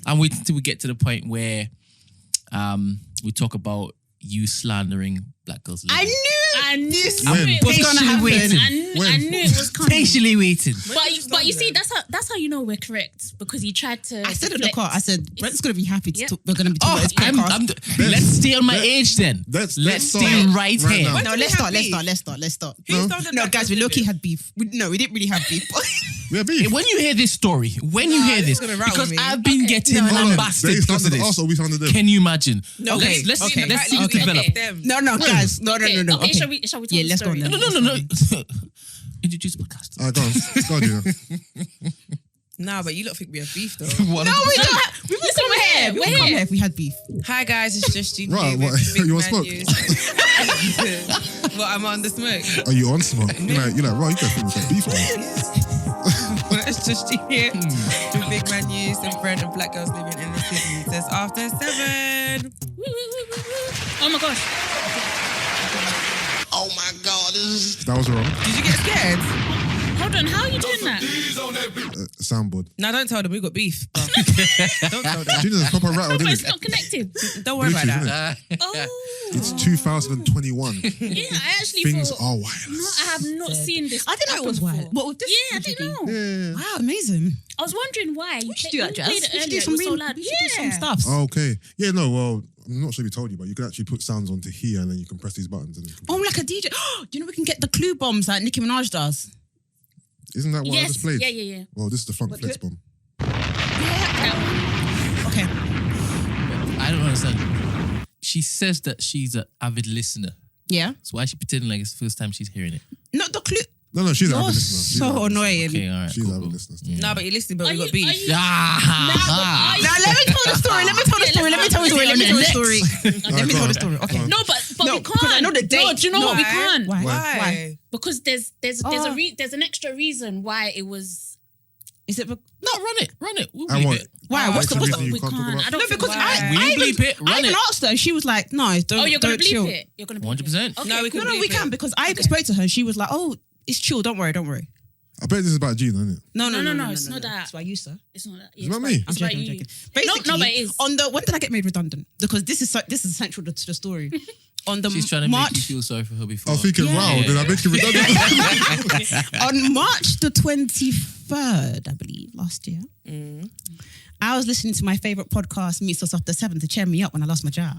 I'm waiting till we get to the point where we talk about you slandering black girls. I knew this was gonna happen. I knew it was coming. Patiently waiting. But you see, that's how you know we're correct, because he tried to. I said in the car, I said Brent's gonna be happy to talk. We're gonna be talking about his podcast. Let's stay on my age then. Let's stay right here. now. No, let's start. No, guys, we low-key had beef. We didn't really have beef. We have beef. When you hear this story, because I've been getting lambasted because of this. Also, we sounded them. Can you imagine? No, let's see it develop. No, guys. No. Okay, shall we tell the let's go story? on then. No. Introduce the podcast. Go on, Gina. Nah, but you lot think we have beef though. No, we don't. Listen, we're here. We'll come here if we had beef. Hi guys, it's just Gina. Right, with what? Big You on Man smoke? News. Well, I'm on the smoke. Are you on smoke? You're like, right, you got things like beef, man. Well, it's just here with Big Man News and friend of black girls living in the city. It says after 7. Oh my gosh. Oh my God. That was wrong. Did you get scared? Hold on, how are you doing that? Soundboard. No, don't tell them we got beef. Don't tell them. Gina's proper rattle, But didn't it's it? not connected. Don't worry about Bluetooth, that. innit? Oh. It's 2021. Yeah, I actually Things thought. are No, wireless. I have not seen this. I didn't know it was happen wild. before. What with this? Yeah, I didn't know. Yeah. Wow, amazing. I was wondering why. We should do that, Jazz. Played it We should earlier. do It some was so real, loud. we should do some Yeah. stuff. Oh, okay. Yeah, no, well, I'm not sure if he told you, but you can actually put sounds onto here and then you can press these buttons. And then you can Like a DJ. Do you know we can get the clue bombs like Nicki Minaj does? Isn't that what I just played? Yeah. Well, this is the front flex bomb. Okay. I don't understand. She says that she's an avid listener. Yeah. So why is she pretending like it's the first time she's hearing it? Not the clue. No, she's an You're avid listener. She's an so avid listener. annoying. Okay, all right. She's cool, an avid cool. listener. No, but you're listening, but Are we you- got beef. are you- Ah, Now let me tell the story. Let me tell the story. Let me tell the story. Let me tell the story. Let me go tell on. the story. Okay. No, but No, we because can't. I know the date. No, do you know what? We Why? can't. Why? Why? Because there's Oh. an extra reason why it was. Is it? no, run it. We'll And bleep what? it. Why? What's the? Extra What's reason the? you We can't talk can't. about? I don't No, think because why. We I bleep even, it, run I even it. asked her. She was like, "No, don't. Oh, you're gonna don't bleep chill. it. You're gonna bleep 100%. it. Okay, No, we can No, bleep we can it. because I even spoke to her. And she was like, "Oh, it's chill. Don't worry. I bet this is about Gina, isn't it? No, it's not that. It's about you, sir. It's not that. It's about me. I'm joking. I'm joking. Basically, No, but it is. on the when did I get made redundant? Because this is central to the story. On the She's trying to March, make you feel sorry for her before. I was thinking, wow, Yeah. did I make you redundant? on March the 23rd, I believe, last year, I was listening to my favorite podcast, Meets Us After 7, to cheer me up when I lost my job.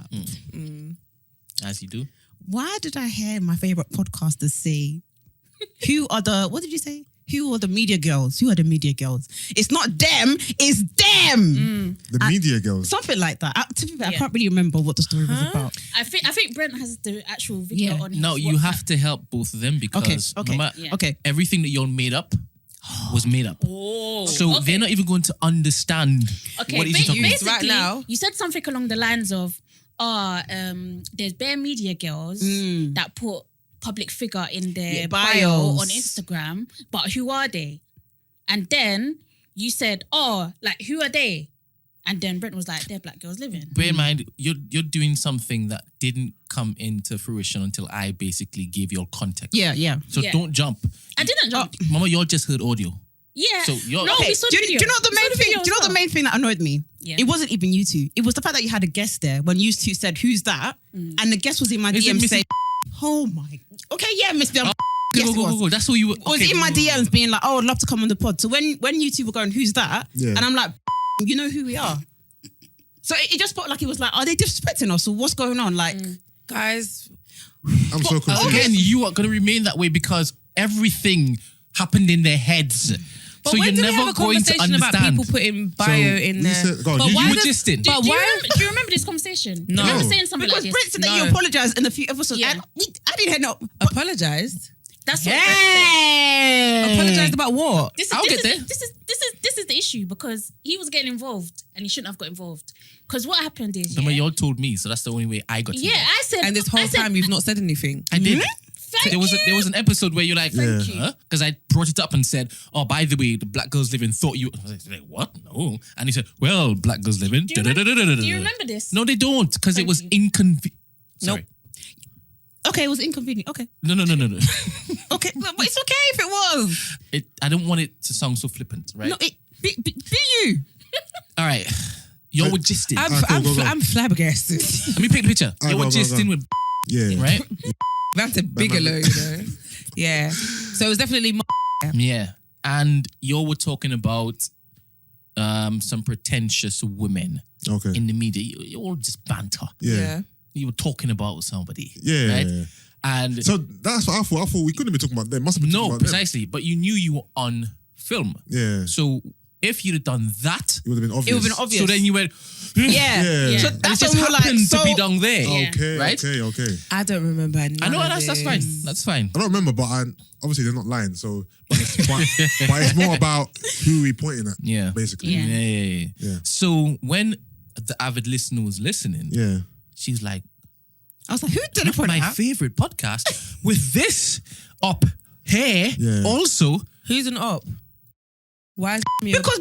As you do. Why did I hear my favorite podcasters say, what did you say? Who are the media girls? Who are the media girls? It's not them, it's them. The media girls. Something like that. To be fair, I Yeah. can't really remember what the story was about. I think Brent has the actual video Yeah. on his No, you WhatsApp. have to help both of them because Okay. no matter- Yeah. Okay. everything that you all made up was made up. Oh, So okay. they're not even going to understand Okay, what it is you're talking about. basically, Right now. you said something along the lines of, there's bare media girls that put public figure in their bio bios. on Instagram, but who are they? And then you said, who are they? And then Brent was like, they're black girls living. Bear in mind, you're doing something that didn't come into fruition until I basically gave you all context. Yeah. So Yeah. don't jump. I didn't jump. Mama, you all just heard audio. Yeah. So you're- no, Okay, we saw Do the you video. know the We saw main thing? video Do you know as the well. main thing that annoyed me? Yeah. It wasn't even you two. It was the fact that you had a guest there when you two said, "Who's that?" And the guest was in my Is it DMs Mrs. saying, "Oh my, okay, yeah, Mr. Yes, Go, it go, was. go, go. That's what you were. It was in my DMs being like, "Oh, I'd love to come on the pod." So when you two were going, "Who's that?" Yeah. And I'm like, "You know who we are." So it just felt like it was like, "Are they disrespecting us? Or what's going on?" Like, Guys, I'm so confused. Again, you are going to remain that way because everything happened in their heads. but so when you're do we never have a going to conversation about understand. people putting bio in we there? said- go on, But you- why you were does- just in. Do But you why? remember, do you remember this conversation? No. Do you remember saying something because like Brent this? said that No. you apologized in a few episodes, Yeah. and I didn't hear no. Apologized? That's what Brent said. Hey, Apologized about what? I'll get there. This is the issue because he was getting involved and he shouldn't have got involved. Because what happened is, Remember, you all told me, so that's the only way I got to yeah, know. I said, And this whole time you've not said anything. I did. Thank There was an episode where you're like, Thank you. Because I brought it up and said, oh, by the way, the Black Girls Living thought you. I was like, what? No. And he said, well, Black Girls Living. Do you remember this? No, they don't, because it Thank was you. inconvenient. Sorry. Okay, it was inconvenient. Okay, No. okay, but it's okay if it was. I don't want it to sound so flippant, right? No, be you. All right. You're with gisting. I'm flabbergasted. Let me paint the picture. Alright, You're with go, gisting with Yeah. right? That's a bigelow, you know. Yeah. So it was definitely Yeah. And you were talking about some pretentious women Okay. in the media. You all just banter. Yeah. You were talking about somebody. Yeah. Right? Yeah. And So that's what I thought. I thought we couldn't be talking about them. Must have been talking no, about them. precisely. But you knew you were on film. Yeah. So if you'd have done that, It would have been obvious. It would have been obvious. so then you went, Yeah. Yeah. So and it that's just when we were like, happened so to be down there. Yeah. Okay. Right? Okay. I don't remember. I know that's fine. That's fine. I don't remember, but obviously they're not lying. So, but it's more about who we pointing at. Yeah. Basically. Yeah. Yeah. So when the avid listener was listening, Yeah. she's like, I was like, who did it for my that? favorite podcast with this up here Yeah. also. Who's an op? Why is me Because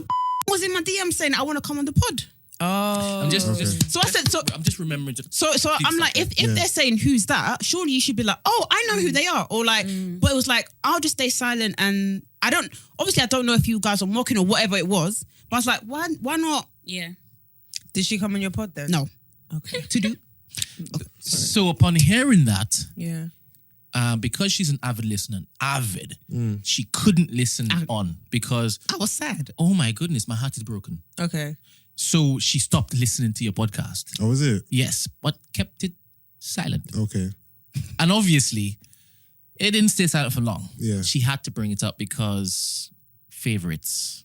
was in my DM saying I want to come on the pod. Oh. I'm just So I said, so I'm just remembering. So I'm like, if Yeah. they're saying who's that, surely you should be like, oh, I know who they are, or like, but it was like, I'll just stay silent, and I don't know if you guys are mocking or whatever it was, but I was like, why not? Yeah. Did she come on your pod then? No, Okay. to do. So upon hearing that, Yeah. because she's an avid listener, she couldn't listen on because, I was sad. oh my goodness, my heart is broken. Okay. So she stopped listening to your podcast. Oh, is it? Yes, but kept it silent. Okay. And obviously, it didn't stay silent for long. Yeah. She had to bring it up because favorites,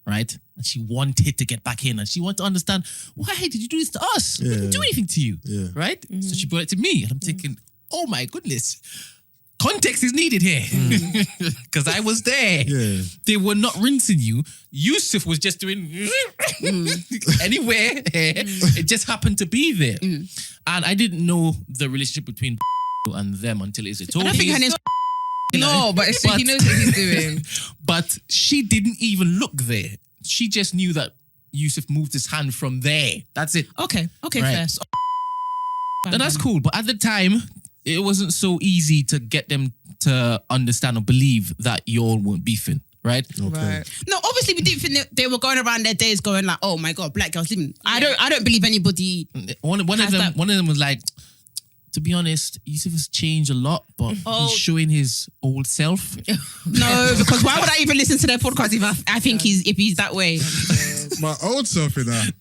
right? And she wanted to get back in and she wanted to understand, why did you do this to us? We didn't do anything to you, Yeah. right? So she brought it to me and I'm thinking, oh my goodness, context is needed here because I was there. Yeah. They were not rinsing you. Yusuff was just doing anywhere. It just happened to be there. And I didn't know the relationship between and them until Izzy told I don't me. think her name's. No, but it's, he knows what he's doing. But she didn't even look there. She just knew that Yusuff moved his hand from there. That's it. Okay, Right. fair. So, And that's cool. But at the time, it wasn't so easy to get them to understand or believe that you all weren't beefing, right? Okay. Right. no, obviously we didn't think they were going around their days going like, oh my god, black girls living. I don't believe anybody. One of them was like, to be honest, Yusuff has changed a lot, but he's showing his old self. No, because why would I even listen to their podcast if I think if he's that way? My old self in that.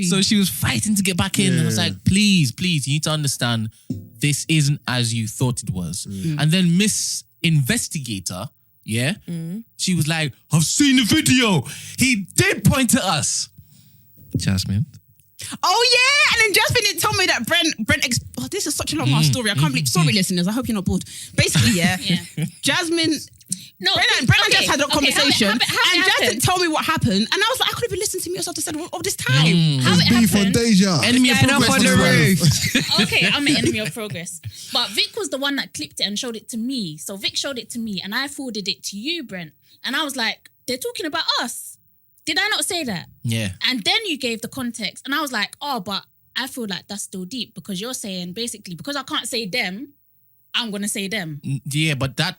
So she was fighting to get back in. And I was Yeah. like, please, you need to understand this isn't as you thought it was. And then Miss Investigator, she was like, I've seen the video. He did point to us. Jasmine. Oh yeah, and then Jasmine didn't tell me that Brent. This is such a long ass story. I can't believe. Sorry, listeners. I hope you're not bored. Basically, yeah. Jasmine. No, Brent and Jess had a conversation, how it and Jess happened. didn't tell me what happened, and I was like, I could have been listening to me yourself to said all this time. How it Beef on happened. Deja. Enemy of Stand up progress. on the was roof. Okay, I'm an enemy of progress. But Vic was the one that clipped it and showed it to me. So Vic showed it to me and I forwarded it to you, Brent. And I was like, they're talking about us. Did I not say that? Yeah. And then you gave the context. And I was like, oh, but I feel like that's still deep because you're saying basically, because I can't say them, I'm going to say them. Yeah, but that...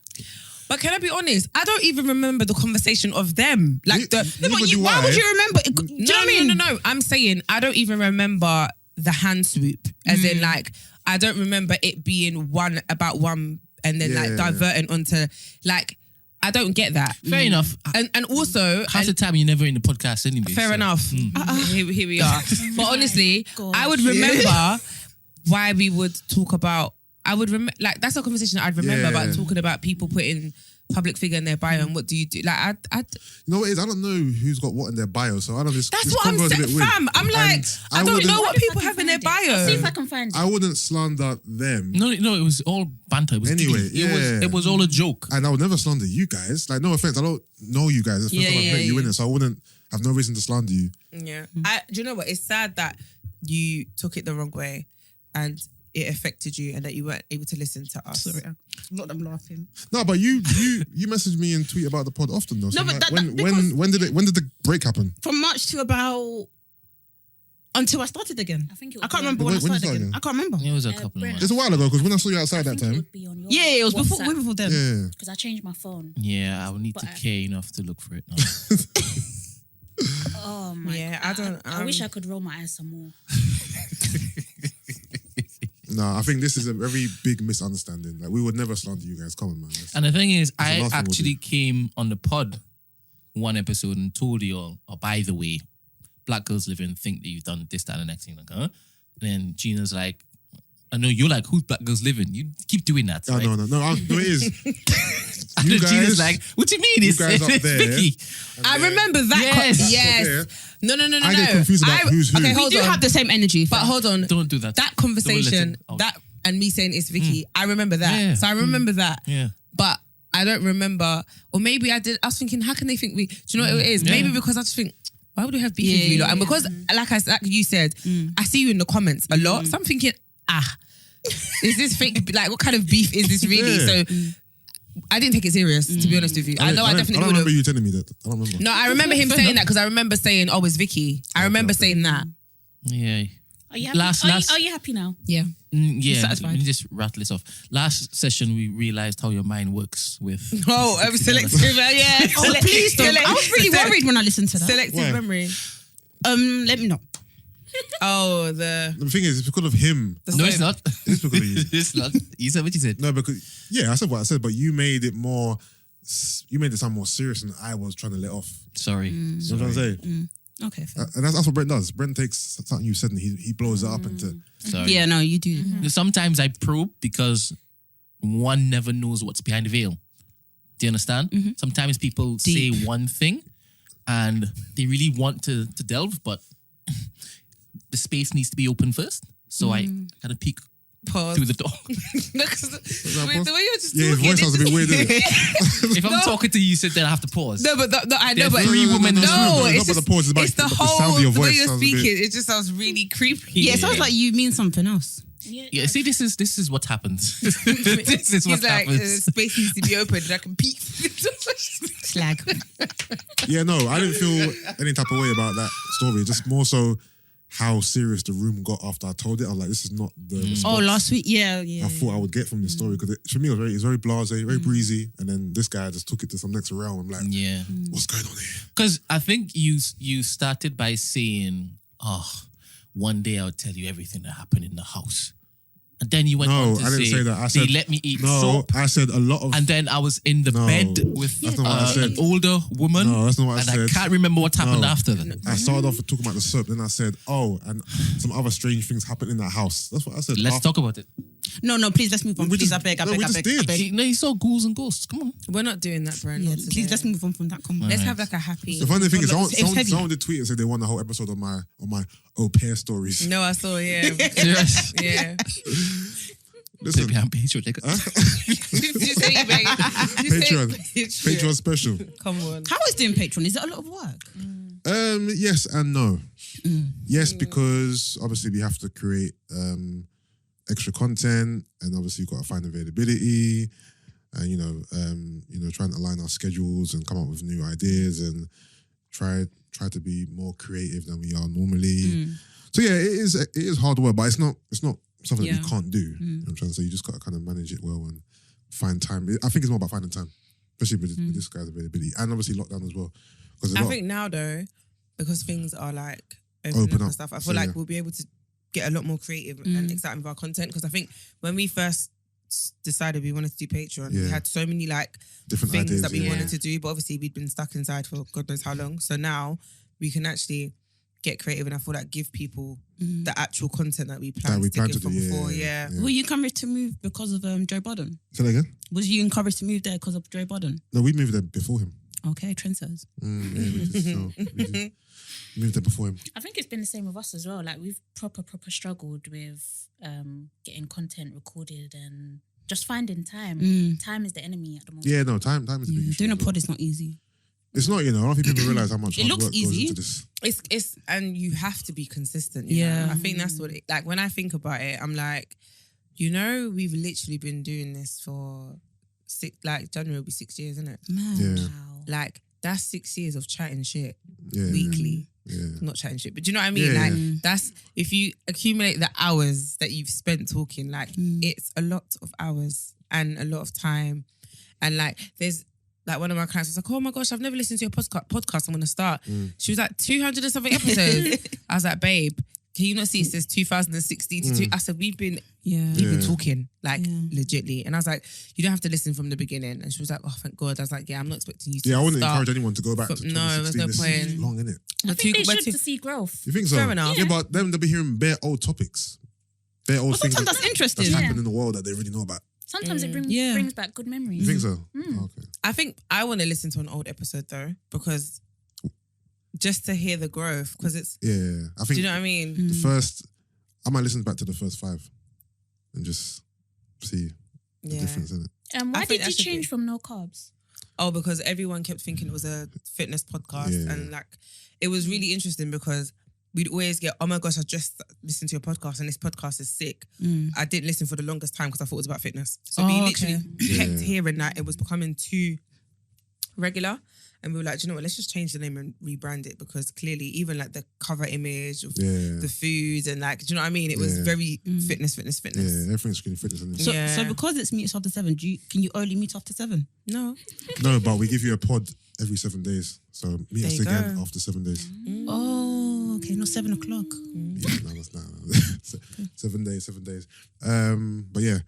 But can I be honest? I don't even remember the conversation of them. Like the. Neither do Why would I. you remember? Do you know what I mean? No. I'm saying I don't even remember the hand swoop. As in, like, I don't remember it being one and then like Yeah. diverting onto like. I don't get that. Fair enough. And also, Half the time you're never in the podcast anyway. fair so- enough. Here we are. But honestly, God. I would remember why we would talk about. I would remember, like, that's a conversation I'd remember Yeah. about talking about people putting public figure in their bio and what do you do? Like, I You know what it is? I don't know who's got what in their bio, so I don't. This that's what I'm convo is a saying, bit weird. fam. I'm like, And I don't wouldn't- know what If I people can have in their find it. I'll see if I bio. can find it. I wouldn't slander them, No, it was all banter. It was Anyway, kidding. yeah. It was all a joke. and I would never slander you guys. Like, no offense, I don't know you guys. It's the first time I've met you in it, so I wouldn't have no reason to slander you. Yeah. Do you know what? It's sad that you took it the wrong way and it affected you and that you weren't able to listen to us. Sorry, not them laughing. No, but you message me and tweet about the pod often though. So No, but like, that- when did the break happen? From March to about until I started again. I think it I was can't remember When- when I when you started started again. again? I can't remember. It was a couple of Brent. months. It's a while ago because when I saw you outside I that think it time, would be on your Yeah, it was before, WhatsApp, way before then. yeah. because I changed my phone. Yeah, I will need to But, care enough to look for it now. Oh my Yeah, God. I wish I could roll my eyes some more. No, I think this is a very big misunderstanding. Like, we would never slander you guys. Come on, man. And the thing is, the I last thing we'll actually came on the pod one episode and told you all, oh, by the way, Black Girls Livin think that you've done this, that, and the next thing. Like, huh? And then Gina's like, I know you're like, who's Black Girls Livin? You keep doing that. Oh, right? no, it is. And You then Gina's guys- like, what do you mean? It's, guys up it's there. Vicky. I remember that. Yes. Yes. No. I get confused about who's who. Okay, We hold do on. have the same energy. But hold on. Don't do that. That Don't let conversation, it- oh. that and me saying it's Vicky, I remember that. Yeah. So I remember that. Yeah. But I don't remember, or maybe I did. I was thinking, how can they think we? Do you know what it is? Yeah. Maybe because I just think, why would we have beef Yeah, with you lot? And yeah. because, like you said, I see you in the comments a lot. So I'm thinking, is this fake? Like, what kind of beef is this really? Yeah. So I didn't take it serious, to be honest with you. I know I definitely I don't would have. remember you telling me that. I don't remember. No, I remember him saying that because I remember saying, "Oh, it's Vicky." I remember saying that. Yeah. Are you happy? Are you happy now? Yeah. Yeah, satisfied? let me just rattle this off. Last session, we realized how your mind works with. Oh, I was selective. Yeah. Oh, please don't. I was really worried when I listened to that. Selective Why? memory. Let me know. Oh, the The thing is, it's because of him. No, it's not. It's because of you. It's not. You said what you said. No, because I said what I said, but you made it more. You made it sound more serious than I was trying to let off. Sorry. You know what I'm trying to say? Okay, fair. And that's what Brent does. Brent takes something you said and he blows it up into. Sorry. Yeah, no, you do. Sometimes I probe because one never knows what's behind the veil. Do you understand? Sometimes people Deep. say one thing and they really want to delve, but the space needs to be open first. So I kind of peek pause. through the door. No, 'cause the way you're just Yeah, his talking. voice sounds a bit weird, doesn't it? If I'm talking to you, sit there, I have to pause. No, but I There know, are but three women in this room. No, No, it's but just the pause is about it's the the whole sound of your the way voice you're sounds a bit- speaking. It just sounds really creepy. Yeah, it sounds like you mean something else. Yeah, see, this is what happens. This is what He's like, happens. space needs to be open and I can peek. Slag. Yeah, no, I didn't feel any type of way about that story. Just more so how serious the room got after I told it. I was like, this is not the response Oh, last week. Yeah. I thought I would get from this story because for me it was very blasé, very breezy, and then this guy just took it to some next realm. I'm like, Yeah. what's going on here? Because I think you started by saying, oh, one day I'll tell you everything that happened in the house. And then you went No, on to I didn't say that. I they said- let me eat No, soap. I said a lot of. And then I was in the No, bed with that's not what I said. an older woman. No, that's not what I and said. I can't remember what happened No. after that. I started off with talking about the soap, then I said, oh, and some other strange things happened in that house. That's what I said. Let's After- talk about it. No, please, let's move on. We Please, just- I beg, I no, beg, we I just beg, I did. beg. No, you saw ghouls and ghosts. Come on. We're not doing that, Brent. Yeah, not please, today. let's move on from that comment. Let's have like a happy. The funny thing is, It was heavy. someone did tweet and said they want a whole episode on my au pair stories. No, I saw. Yeah, Serious? yeah. Listen, Maybe I'm Patreon. You say you make Patreon. Patreon special. Come on. How is doing Patreon? Is it a lot of work? Yes and no. Yes, because obviously we have to create extra content, and obviously you've got to find availability, and trying to align our schedules and come up with new ideas and try to be more creative than we are normally. So yeah, it is hard work, but it's not something that Yeah. we can't do. You know what I'm trying to say? You just got to kind of manage it well and find time. I think it's more about finding time, especially with this guy's availability, and obviously lockdown as well. Because I think now though, because things are like Open opening up up. and stuff, I So, feel like yeah. we'll be able to get a lot more creative and exciting with our content. Because I think when we first decided we wanted to do Patreon, we Yeah. had so many like different things ideas that we yeah. wanted to do, but obviously we'd been stuck inside for God knows how long. So now we can actually get creative, and I feel like give people the actual content that we planned to planned give to from do, yeah, before. yeah, Yeah. Were you encouraged to move because of Joe Biden? Say that again? Was you encouraged to move there because of Joe Biden? No, we moved there before him. Okay, trendsetters. We moved there before him. I think it's been the same with us as well. Like we've proper struggled with getting content recorded and just finding time. Time is the enemy at the moment. Yeah, no, time is a big issue. Doing a as well. pod is not easy. It's not, I don't think people realize how much It hard looks work easy. goes into this. It's and you have to be consistent. You Yeah. know? I think that's what like when I think about it, I'm like, we've literally been doing this for January will be 6 years, isn't it? Man. Yeah, Wow. Like that's 6 years of chatting shit yeah, weekly. yeah. Not chatting shit, but do you know what I mean? Yeah, like yeah. that's if you accumulate the hours that you've spent talking, like it's a lot of hours and a lot of time, and like there's like one of my clients was like, oh my gosh, I've never listened to your podcast. I'm going to start. She was like 200 and something episodes. I was like, babe, can you not see it says 2016 to two? I said, we've been talking like legitly. And I was like, you don't have to listen from the beginning. And she was like, oh, thank God. I was like, yeah, I'm not expecting you to I wouldn't start. encourage anyone to go back to 2016. No, there's no point. It's long, innit? I think they should to see growth. You think so? Fair enough. Yeah, but then they'll be hearing bare old topics. Bare old things Sometimes that's interesting. that's happened in the world that they really know about. Sometimes it brings back good memories. You think so? Oh, okay. I think I want to listen to an old episode though, because just to hear the growth, because it's... Yeah. I think do you know what I mean? the first... I might listen back to the first 5 and just see the difference in it. Why think did you that should change be- from no carbs? Oh, because everyone kept thinking it was a fitness podcast. Yeah. And like, it was really interesting because we'd always get, oh my gosh, I just listened to your podcast and this podcast is sick. I didn't listen for the longest time because I thought it was about fitness. So we literally kept hearing that it was becoming too regular. And we were like, do you know what, let's just change the name and rebrand it, because clearly even like the cover image of the foods and like, do you know what I mean? It was very fitness. Yeah, everything's really fitness. Isn't it? So because it's meets after 7, can you only meet after 7? No. No, but we give you a pod every 7 days. So meet us you again go. after 7 days. Oh, okay, not 7 o'clock. Yeah, no, that's not. 7 days, 7 days. But yeah,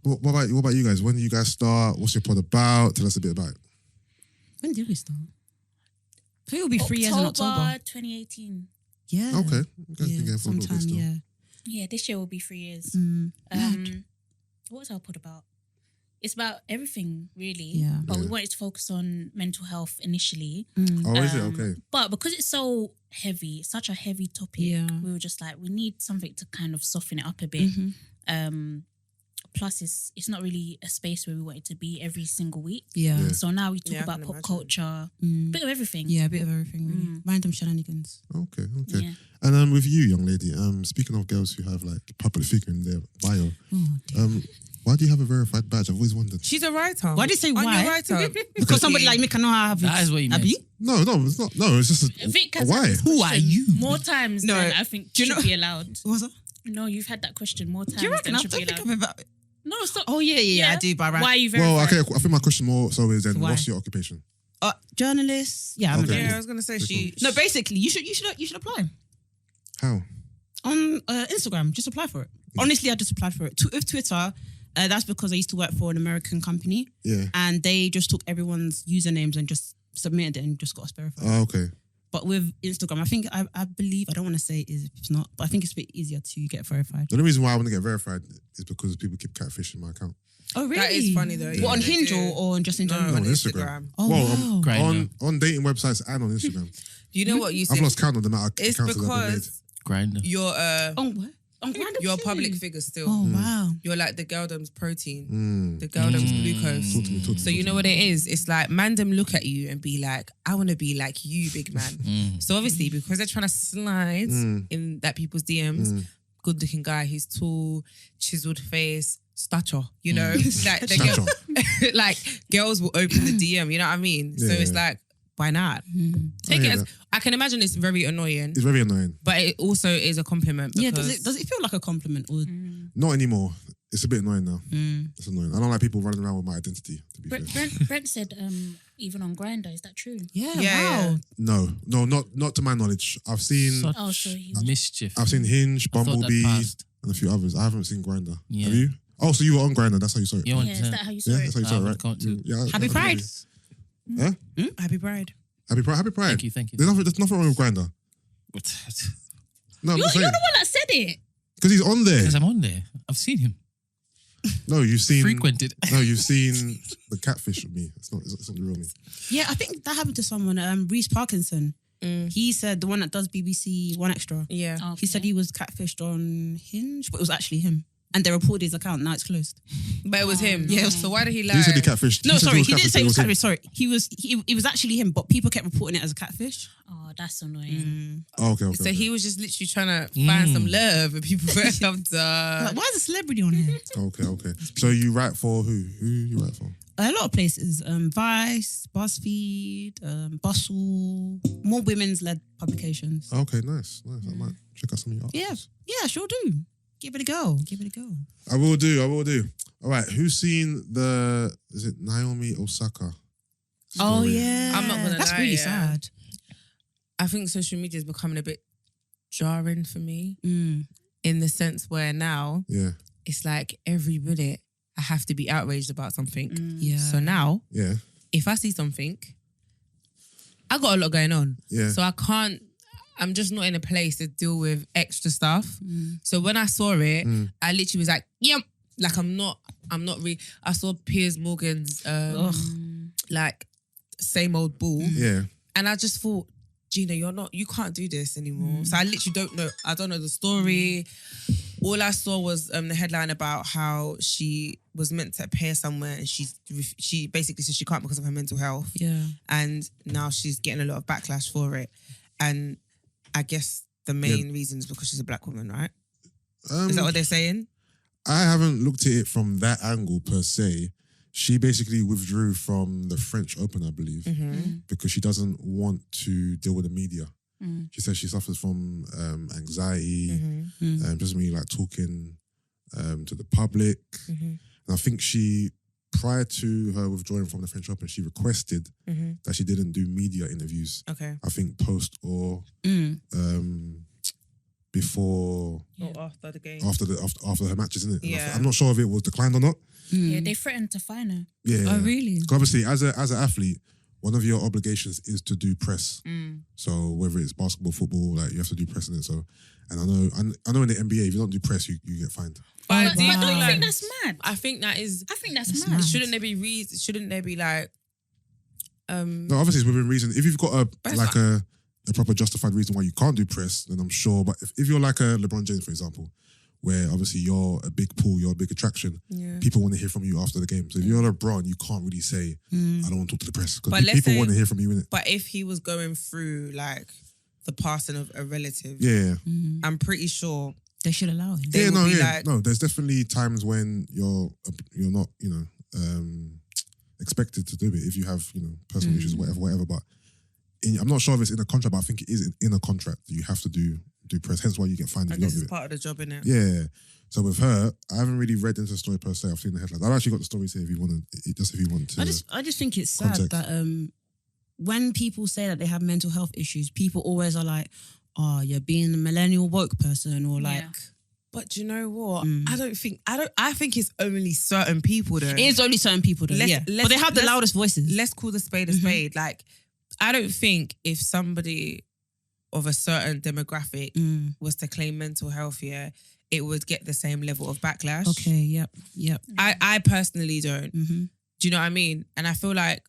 what about you guys? When do you guys start? What's your pod about? Tell us a bit about it. When did we start? I think it'll be 3 years in October. 2018. Yeah. Okay. Yeah, sometime, yeah. Yeah, this year will be 3 years. What was our pod about? It's about everything, really. Yeah. But we wanted to focus on mental health initially. Oh, is it? Okay. But because it's so heavy, such a heavy topic, we were just like, we need something to kind of soften it up a bit. Plus, it's not really a space where we want it to be every single week. Yeah. So now we talk Yeah, I about can pop imagine. culture, bit of everything. Yeah, a bit of everything, really. Random shenanigans. Okay. Yeah. And with you, young lady, speaking of girls who have like public figure in their bio, Oh, dear. why do you have a verified badge? I've always wondered. She's a writer. Why do you say Aren't you why? a writer? Because somebody like me can know how I have it. That is what you meant. Abby? No, it's not. No, it's just Vic has why? had this Who are question you? more times No, than I think do you should know- be allowed. What's that? No, you've had that question more times Do you reckon? than I should don't be think allowed. I've ever... No, stop. Oh, yeah, I do, but Why are you Well, verified? okay. I think my question more so is then, Why? what's your occupation? Journalist. Yeah, I'm a Okay. journalist. Yeah, I was gonna say she. No, basically, you should apply. How? On Instagram, just apply for it. Honestly, I just applied for it. With Twitter, that's because I used to work for an American company, Yeah. and they just took everyone's usernames and just submitted it and just got us verified. Oh, okay. But with Instagram, I think I believe, I don't want to say it's not, but I think it's a bit easier to get verified. The only reason why I want to get verified is because people keep catfishing my account. Oh, really? That is funny though. What, on They Hinge do. or just in No, general? on on Instagram. Instagram. Oh, Well, wow. Grindr. on dating websites and on Instagram. Do you know what you I've said? lost count of the amount of It's accounts that I've been made. because Grindr. you're On what? On Grindr you're a too? public figure still. Oh, wow. You're like the girldom's protein, Mm. the girldom's glucose. Talk to me, talk to So me, you talk know to what me. it is? It's like mandem look at you and be like, I want to be like you, big man. So obviously, because they're trying to slide in that people's DMs, good looking guy, he's tall, chiseled face, stature, you know, like the girl, like girls will open the DM, you know what I mean? So Yeah. it's like, why not? Take I it hear as, that. I can imagine it's very annoying, It's very annoying. but it also is a compliment. Yeah, Because does it feel like a compliment? Or Not anymore. It's a bit annoying now. It's annoying. I don't like people running around with my identity, to be fair. Brent said even on Grindr, is that true? yeah, Yeah, wow. No, not to my knowledge. I've seen Such Oh, so he mischief. Hinge, I thought that Bumblebee, passed. and a few others. I haven't seen Grindr. Yeah. Have you? Oh, so you were on Grindr. That's how you saw it. You want Yeah, is that how you saw Yeah, it? that's how you I saw it, would right? count too. Yeah. Happy Pride. Huh? Happy Pride. Happy Pride. Happy Pride. Thank you. There's nothing wrong with Grindr. No, I'm You're just the saying. one that said it. Because he's on there. Because I'm on there. I've seen him. No, you've seen Frequented. No, you've seen the catfish with me. It's not the real me. Yeah, I think that happened to someone. Reese Parkinson. He said, the one that does BBC One Extra. Yeah. Okay. He said he was catfished on Hinge, but it was actually him. And they reported his account. Now it's closed. But it was him. Yeah. So why did he lie? He said he catfished. No, said sorry, was he didn't say it was him. catfish. Sorry, he was actually him, but people kept reporting it as a catfish. Oh, that's annoying. Oh, okay. So he was just literally trying to find some love, and people were Like, why is a celebrity on here? Okay. So you write for who? Who you write for? A lot of places, Vice, BuzzFeed, Bustle, more women's-led publications. Okay, nice. I might check out some of your articles. Yeah, sure do. Give it a go. I will do. All right. Who's seen is it Naomi Osaka? Oh story. yeah, I'm not gonna that's lie, really yeah. sad. I think social media is becoming a bit jarring for me Mm. in the sense where now Yeah, it's like every minute I have to be outraged about something. Yeah. So now, yeah, if I see something, I got a lot going on. yeah. So I can't, I'm just not in a place to deal with extra stuff. So when I saw it, I literally was like, yep. Like I'm not really, I saw Piers Morgan's like same old bull. Yeah. And I just thought, Gina, you can't do this anymore. So I literally I don't know the story. All I saw was the headline about how she was meant to appear somewhere and she basically said she can't because of her mental health. Yeah. And now she's getting a lot of backlash for it. And I guess the main reason is because she's a black woman, right? Is that what they're saying? I haven't looked at it from that angle per se. She basically withdrew from the French Open, I believe, because she doesn't want to deal with the media. She says she suffers from anxiety, doesn't really like talking to the public. And I think prior to her withdrawing from the French Open, she requested that she didn't do media interviews. Okay. I think post or before, Or after the game. after her matches, isn't it? Yeah. I'm not sure if it was declined or not. Yeah, they threatened to fine her. Yeah. Oh really? 'Cause obviously, as an athlete, one of your obligations is to do press. So whether it's basketball, football, like you have to do press in it. So, and I know in the NBA, if you don't do press, you get fined. But But do you don't you like- think that's mad? I think that is. I think that's That's mad. mad. Shouldn't there be like? No, obviously it's within reason. If you've got But a proper justified reason why you can't do press, then I'm sure. But if you're like a LeBron James, for example, where obviously you're a big pool, you're a big attraction, Yeah. people want to hear from you after the game. So if you're LeBron, you can't really say, I don't want to talk to the press. But Because let's people say- want to hear from you, innit? But if he was going through like the passing of a relative, Yeah. I'm pretty sure They should allow him. They will be like- no. There's definitely times when you're not, expected to do it if you have, personal issues, whatever. But I'm not sure if it's in a contract, but I think it is in a contract. You have to do press. Hence why you get fined I if you guess don't do it's it. part of the job, innit? Yeah. So with her, I haven't really read into the story per se. I've seen the headlines. I've actually got the stories here if you want to. I just think it's sad context. that when people say that they have mental health issues, people always are like, "Oh, you're being a millennial woke person," or like, But do you know what? I think it's only certain people though. it is only certain people though. But they have the loudest voices. Let's call the spade a spade. Like, I don't think if somebody of a certain demographic was to claim mental health, it would get the same level of backlash. Okay. Yep. I personally don't. Mm-hmm. Do you know what I mean? And I feel like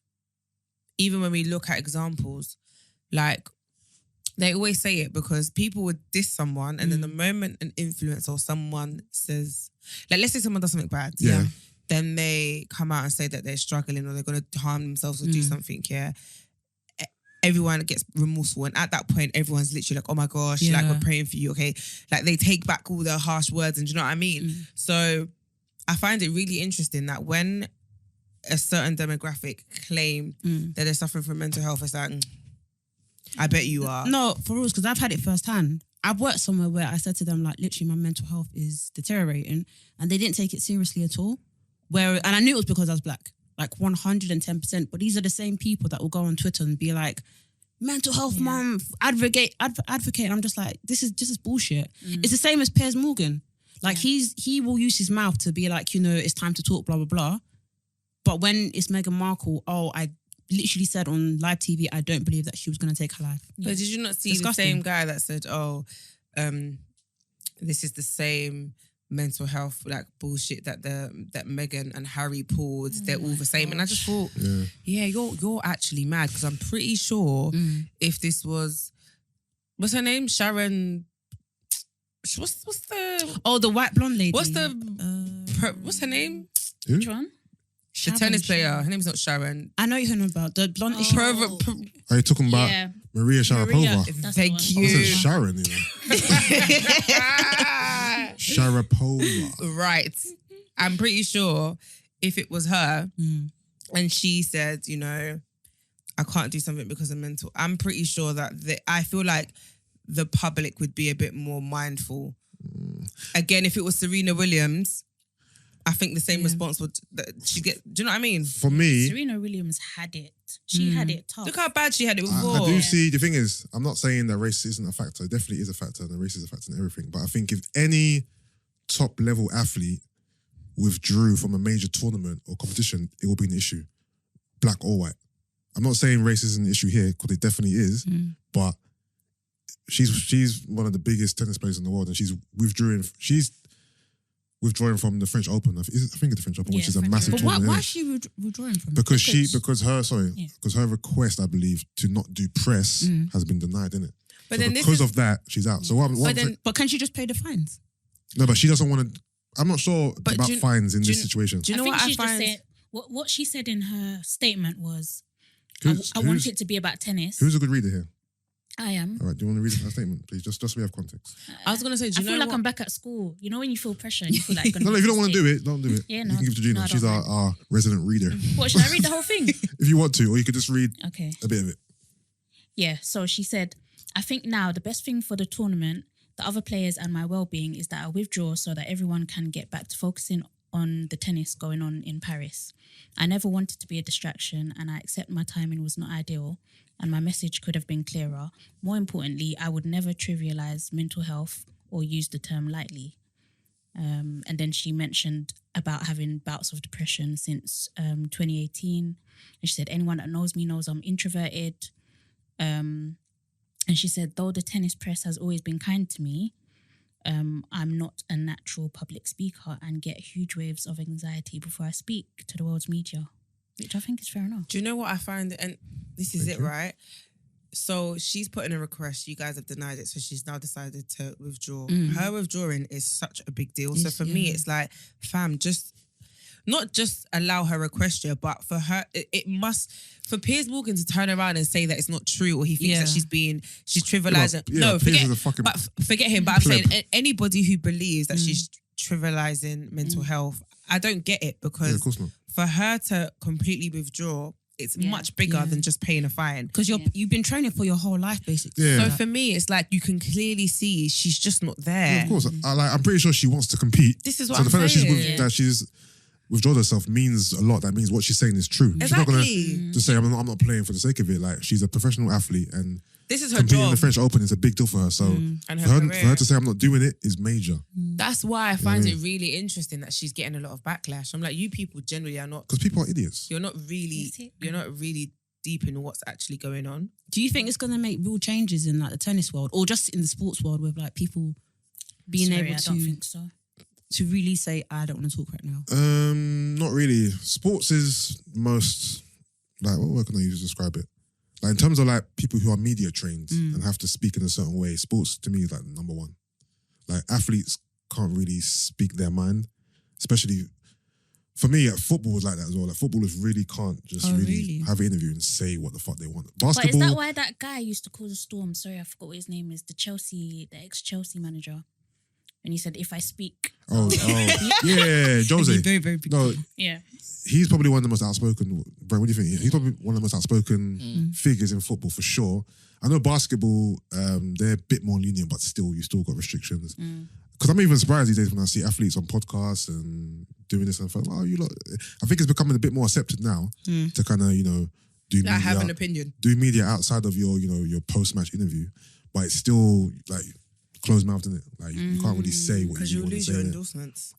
even when we look at examples, like they always say it because people would diss someone and then the moment an influencer or someone says, like let's say someone does something bad, then they come out and say that they're struggling or they're going to harm themselves or do something, everyone gets remorseful. And at that point, everyone's literally like, oh my gosh, like we're praying for you, okay? Like they take back all their harsh words and do you know what I mean? So I find it really interesting that when a certain demographic claim that they're suffering from mental health, it's like, I bet you are. No, for real, because I've had it firsthand. I've worked somewhere where I said to them, like, literally, my mental health is deteriorating, and they didn't take it seriously at all. And I knew it was because I was black, like 110%. But these are the same people that will go on Twitter and be like, mental health month, advocate. And I'm just like, this is bullshit. It's the same as Piers Morgan. Like he will use his mouth to be like, it's time to talk, blah, blah, blah. But when it's Meghan Markle, I literally said on live TV, I don't believe that she was going to take her life. But did you not see Disgusting. the same guy that said, this is the same mental health like bullshit that Meghan and Harry pulled, they're all the same. And I just thought, you're actually mad because I'm pretty sure if this was, what's her name? Sharon, what's the... Oh, the white blonde lady. What's her name? Who? Which one? The tennis player. Her name's not Sharon. I know you're talking about the blonde. Are you talking about Yeah. Maria Sharapova? That's Thank the one. I you. said Sharon, Sharapova. Right. I'm pretty sure if it was her and she said, I can't do something because of mental, I'm pretty sure that I feel like the public would be a bit more mindful. Again, if it was Serena Williams, I think the same response would she get. Do you know what I mean? For me, Serena Williams had it. left. She had it tough. Look how bad she had it before. I do see. The thing is, I'm not saying that race isn't a factor. It definitely is a factor, and race is a factor in everything. But I think if any top level athlete withdrew from a major tournament or competition, it will be an issue, black or white. I'm not saying race isn't an issue here, because it definitely is. But she's one of the biggest tennis players in the world, and she's withdrawing from the French Open. I think it's the French Open, which is a massive But tournament. why is she withdrawing from it? Because her request, I believe, to not do press has been denied, innit? But So then because of that, she's out. So But can she just pay the fines? no, but she doesn't want to. I'm not sure But about do you- fines in this situation. Do you know I think what I she's just find? saying what she said in her statement was, Who's- I want who's- it to be about tennis. Who's a good reader here? I am. All right, do you want to read her statement, please? Just so we have context. I was gonna say, do I you know feel like what? I'm back at school. You know when you feel pressure and you feel like No, if you don't want to do it, don't do it. Yeah, you no, can give it to Gina. no, I She's don't our resident reader. What, should I read the whole thing? If you want to, or you could just read Okay. a bit of it. Yeah, so she said, I think now the best thing for the tournament, the other players and my well-being is that I withdraw so that everyone can get back to focusing on the tennis going on in Paris. I never wanted to be a distraction, and I accept my timing was not ideal and my message could have been clearer. More importantly, I would never trivialize mental health or use the term lightly. And then she mentioned about having bouts of depression since 2018. And she said, anyone that knows me knows I'm introverted. And she said, though the tennis press has always been kind to me, I'm not a natural public speaker and get huge waves of anxiety before I speak to the world's media, which I think is fair enough. Do you know what I find? And this is it, right? So she's put in a request. You guys have denied it. So she's now decided to withdraw. Her withdrawing is such a big deal. So for me, it's like, fam, not just allow her request you, but for her, it must, for Piers Morgan to turn around and say that it's not true, or he thinks that she's trivializing. Forget him. But I'm saying anybody who believes that she's trivializing mental health, I don't get it, because of course not. For her to completely withdraw, it's much bigger than just paying a fine. Because you've been training for your whole life, basically. Yeah. So for me, it's like you can clearly see she's just not there. Of course, I'm pretty sure she wants to compete. This is what so I'm the fact saying. that she's withdrawn herself means a lot. That means what she's saying is true. She's not going to just say, I'm not playing for the sake of it. Like, she's a professional athlete, and this is her competing in job. the French Open is a big deal for her. So And for her to say I'm not doing it is major. That's why I find it really interesting that she's getting a lot of backlash. I'm like, you people generally are not. Because people are idiots. You're not really deep in what's actually going on. Do you think it's going to make real changes in like the tennis world, or just in the sports world, with like people being able I don't think so. to really say, I don't want to talk right now? Not really. Sports is most, like, what word can I use to describe it? Like, in terms of like people who are media trained and have to speak in a certain way, sports to me is like number one. Like, athletes can't really speak their mind, especially for me. Football is like that as well. Like, footballers really can't just really have an interview and say what the fuck they want. Basketball. But is that why that guy used to cause a storm? Sorry, I forgot what his name is. The ex-Chelsea manager. And he said, if I speak... Yeah, Jose. Very, very big. No, Yeah. he's probably one of the most outspoken. Bro, what do you think? He's probably one of the most outspoken figures in football for sure. I know basketball, they're a bit more lenient, but still, you still got restrictions. Because I'm even surprised these days when I see athletes on podcasts and doing this, and I think, you lot. I think it's becoming a bit more accepted now to kind of, do media, have an opinion. do media outside of your post-match interview, but it's still like closed mouth, isn't it? Like, you can't really say what Because you you'll want to lose say your there. endorsements.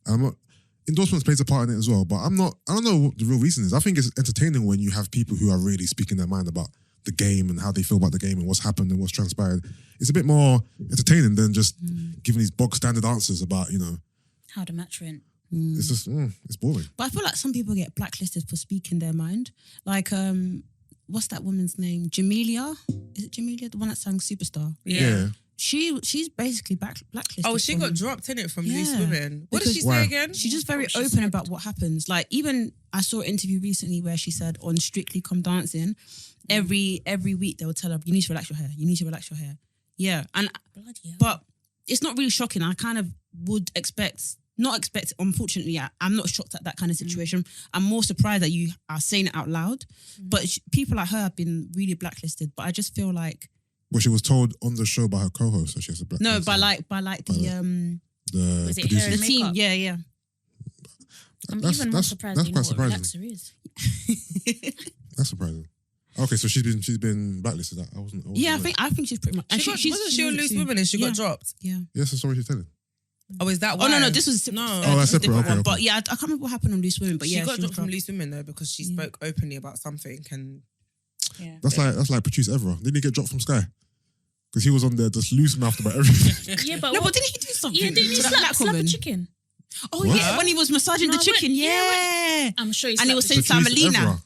Endorsements plays a part in it as well, but I don't know what the real reason is. I think it's entertaining when you have people who are really speaking their mind about the game and how they feel about the game and what's happened and what's transpired. It's a bit more entertaining than just giving these bog standard answers about, How the match went. it's just, it's boring. But I feel like some people get blacklisted for speaking their mind. Like, what's that woman's name? Jamelia? Is it Jamelia? The one that sang Superstar? Yeah. She's basically blacklisted. Oh, she got dropped in it from Loose Women. What did she Why? say again? She's just very open about what happens. Like, even I saw an interview recently where she said on Strictly Come Dancing, every week they would tell her, you need to relax your hair. You need to relax your hair. Yeah. And Bloody hell. but it's not really shocking. I kind of would not expect, unfortunately, I'm not shocked at that kind of situation. I'm more surprised that you are saying it out loud. But people like her have been really blacklisted. But I just feel like, Well, she was told on the show by her co-host that she has a black. no, by list. the the Was it her producers. and the team. makeup? Yeah. I'm That's- even more that's- surprised that's you know quite what a surprising. relaxer is. That's surprising. Okay, so she's been blacklisted. I wasn't Yeah, aware. I think she's pretty much. And Wasn't she on Loose Women and she got dropped? Yeah. Yes, that's what she's telling. Oh, is that Oh why? no, this was No. Oh, this that's was a separate, different okay, one. okay. But yeah, I can't remember what happened on Loose Women. But She yeah, got she dropped from was Loose Women though because she spoke openly about something and Yeah. That's like Producer Evra. Didn't he get dropped from Sky? Because he was on there just loose mouthed about everything. Yeah, but No, what- but didn't he do something? yeah, didn't he to that slap black a woman? chicken? Oh What? yeah, when he was massaging No, the chicken. when- Yeah. I'm sure he And he was slapped saying the Producer Samalina. Evra.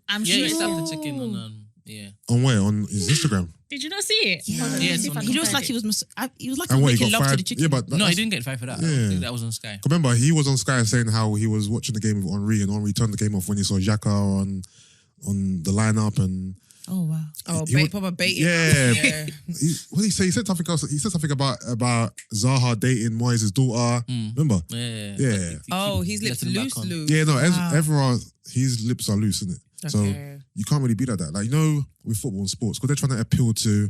I'm Yeah, sure he he slapped slapped the chicken on yeah. On where? On his Instagram. Did you not see it? Yeah. Hold on, Yeah, let's see if it's I on- can He looks find like it. he was. He was like And what, he making got love to fired? the chicken. Yeah, but No, he didn't get fired for that. I Yeah. think that was on Sky. remember, he was on Sky saying how he was watching the game with Henri and Henri turned the game off when he saw Xhaka on the lineup and Oh wow. proper baiting. Yeah. Yeah. what did he say? He said something else. He said something about Zaha dating Moyes' daughter. Remember? Yeah. Yeah. Oh, his lips Letting him loose, back on. loose. Yeah, no, Wow. everyone, his lips are loose, isn't it? So Okay. you can't really be like that. Like, you know, with football and sports, because they're trying to appeal to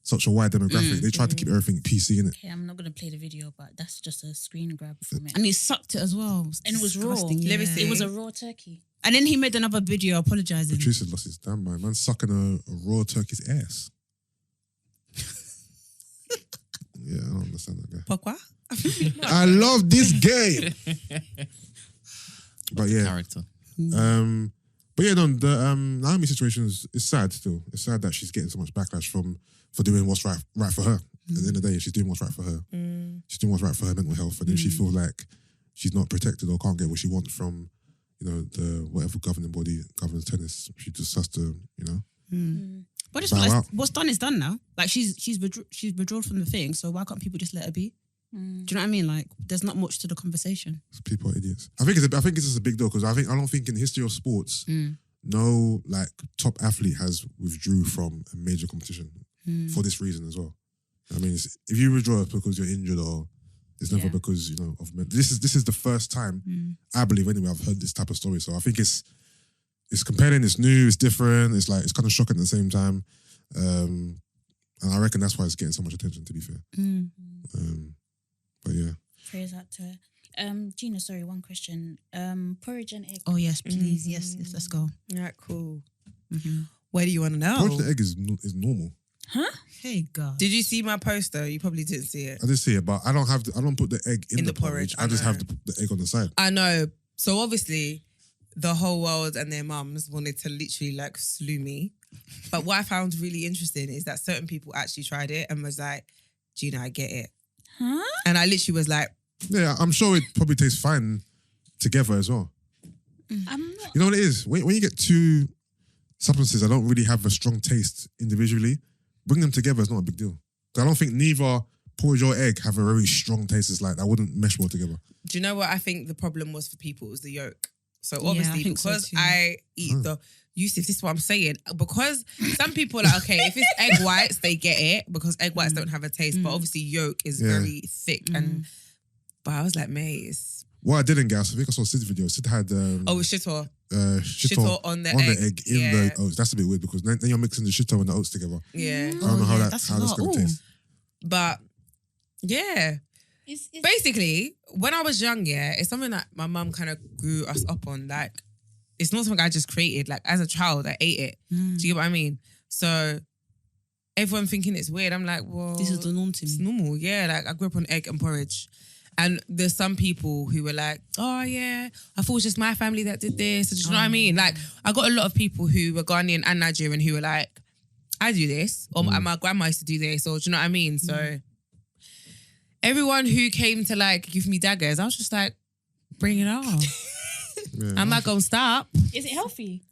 such a wide demographic, they try to keep everything PC, innit? Okay, I'm not gonna play the video, but that's just a screen grab from it. And he sucked it as well. And it was raw. Disgusting, Let me yeah. see. It was a raw turkey. And then he made another video apologizing. Patrice lost his damn mind. Man sucking a raw turkey's ass. Yeah, I don't understand that guy. Pourquoi? I love this game. But yeah. Character. But yeah, no, the Naomi situation is sad still. It's sad that she's getting so much backlash for doing what's right for her. At the end of the day, she's doing what's right for her. She's doing what's right for her mental health, and then she feels like she's not protected or can't get what she wants from, you know, the whatever governing body governs tennis. She just has to, you know. But I just Bow feel like out. what's done is done now. Like she's withdrawn from the thing, so why can't people just let her be? Do you know what I mean? Like, there's not much to the conversation. People are idiots. I think it's just a big deal because I don't think in the history of sports, no like top athlete has withdrew from a major competition for this reason as well. I mean, if you withdraw it's because you're injured or it's never because, you know, this is the first time I believe anyway I've heard this type of story. So I think it's compelling, it's new, it's different, it's kind of shocking at the same time. And I reckon that's why it's getting so much attention, to be fair. But yeah. Prayers out to her. Gina, sorry, one question. Porridge and egg. Oh yes, please, yes, let's go. Right, cool. Where do you want to know? Porridge and egg is normal. Hey God. Did you see my poster? You probably didn't see it. I did see it, but I don't put the egg in the porridge. I just I have know. the egg on the side. I know. So obviously, the whole world and their mums wanted to literally like slew me. But what I found really interesting is that certain people actually tried it and was like, Gina, I get it. Huh? And I literally was like, Yeah, I'm sure it probably tastes fine together as well. I'm not. You know what it is? When you get two substances that don't really have a strong taste individually, bring them together is not a big deal. I don't think neither porridge or egg have a very strong taste. It's like that wouldn't mesh well together. do you know what I think the problem was for people? It was the yolk. So Yeah, I obviously, think so because too. I eat Yusuff, this is what I'm saying. Because some people are like, okay, if it's egg whites, they get it because egg whites don't have a taste. But obviously, yolk is Yeah. very thick. But I was like, mate, it's... What I didn't get, I think I saw Sid's video. Sid had Oh, it's shito. shito on the egg in yeah. the oats. That's a bit weird because then you're mixing the shito and the oats together. Yeah. I don't know how yeah, that's that's a lot. going to Ooh. taste. But yeah, It's basically, when I was young, yeah, it's something that my mum kind of grew us up on. Like, it's not something I just created. Like, as a child, I ate it. Do you get what I mean? So, everyone thinking it's weird. I'm like, well, This is the norm to it's me. normal. Yeah, like I grew up on egg and porridge. And there's some people who were like, oh yeah, I thought it was just my family that did this. Do you know what I mean? Like, I got a lot of people who were Ghanaian and Nigerian who were like, I do this, or my grandma used to do this, or do you know what I mean? So everyone who came to like give me daggers, I was just like, bring it on. Yeah. I'm not gonna stop. Is it healthy?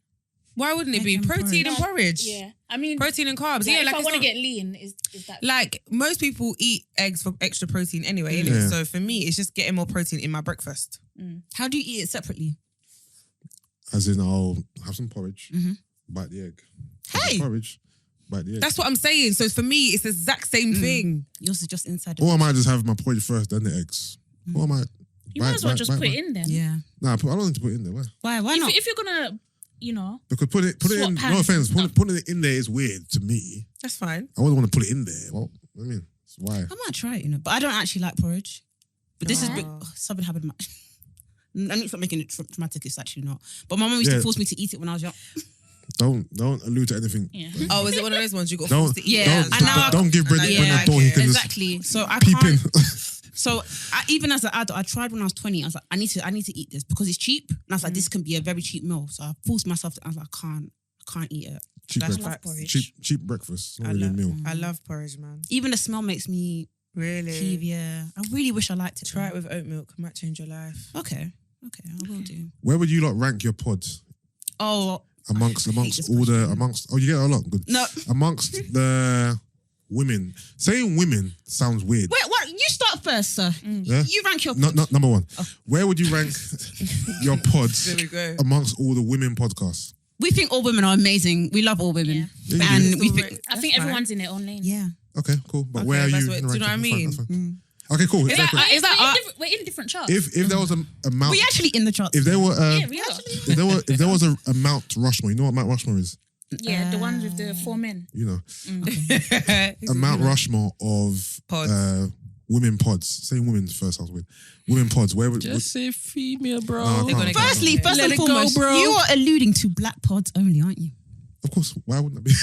Why wouldn't it Egg be? and Protein and porridge. Yeah. I mean, Protein and carbs. like, yeah, if like I it's want to not- get lean, is that like most people eat eggs for extra protein anyway, innit? Yeah. So for me, it's just getting more protein in my breakfast. How do you eat it separately? As in, I'll have some porridge, bite the egg. Have some Hey! porridge, bite the egg. That's what I'm saying. So for me, it's the exact same thing. Yours is just inside. Or I might just have my porridge first, then the eggs. Or I might. you might as well just put it in then. Yeah. Nah, I don't need to put it in there. Why? Why not? If you're gonna, you know, Because put it Swap in. No pans offense, and stuff. putting it in there is weird to me. That's fine. I wouldn't want to put it in there. Well, I mean, it's why? I might try it, you know, but I don't actually like porridge. But this is something happened. In my, I need to stop making it dramatic. It's actually not. But my mum used Yeah. to force me to eat it when I was young. Don't allude to anything. Yeah. Oh, is it one of those ones you got Don't, forced to eat? Yeah, don't give Brendan a door. He can exactly. So I just peep in. can't. So even as an adult, I tried when I was 20. I was like, I need to eat this because it's cheap. And I was like, this can be a very cheap meal. So I forced myself. I was like, I can't eat it. Cheap That's breakfast. porridge. Cheap breakfast. Not really a meal. I love porridge, man. Even the smell makes me Really? peeve. Yeah, I really wish I liked it. Try it with oat milk. Might change your life. Okay, I will do. Where would you lot rank your pods? Oh, Amongst this all question. you get a lot. Good. No. Amongst the women. Saying women sounds weird. Wait, what? You start first, sir. Yeah? You rank your. No, number one. Where would you rank your pods There we go. amongst all the women podcasts? We think all women are amazing. We love all women, Yeah. and we think. I think everyone's in their own lane. Yeah. Okay, cool. But Okay, where are that's you? what- in the do you know what I ranking? That's mean? fine. Okay, cool. Is that- Okay. is that we're in different charts. If there was a Mount, We actually in the charts. if there were yeah, we are. if there was a Mount Rushmore, you know what Mount Rushmore is? Yeah, the ones with the 4 men. You know, Is a it, Mount you know? Rushmore of Pods. women pods. Saying women first sounds weird. Women pods. Where would Just say female, bro. No, I They're gonna can't. go Firstly, from first here. and Let it go, foremost, bro. you are alluding to black pods only, aren't you? Of course. Why wouldn't that be?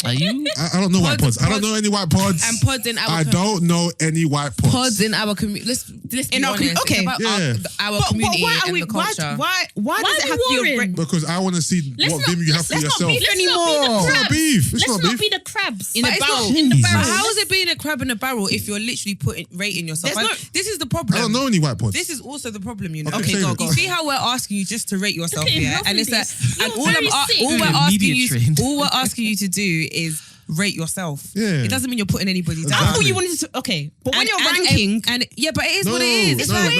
Are you? I don't know white pods. I don't know any white pods. And pods in our I don't know any white pods. pods in our community. Let's be In our honest. okay. It's about Yeah. our community why are and we? the culture. Why Why does it are have we to be a warring? Because I want to see Let's what not- vim you have for let's not yourself. be- beef let's not be the anymore? It's not crabs. beef. It's Let's not not beef. be the crabs. In But a it's barrel. not- In the barrel. How is it being a crab in a barrel if you're literally rating yourself? There's no- This is the I problem. don't know any white pods. This is also the problem, you know. Okay, say it. You see how we're asking you just to rate yourself, Look at him yeah? loving And it's like, this. and You're all very sick. we're Media asking you, trained. all we're asking you to do is rate yourself. Yeah. It doesn't mean you're putting anybody down. I thought Exactly. you wanted to. Okay, but when And- you're and- ranking, and yeah, but it is No, what it is. It's no, like,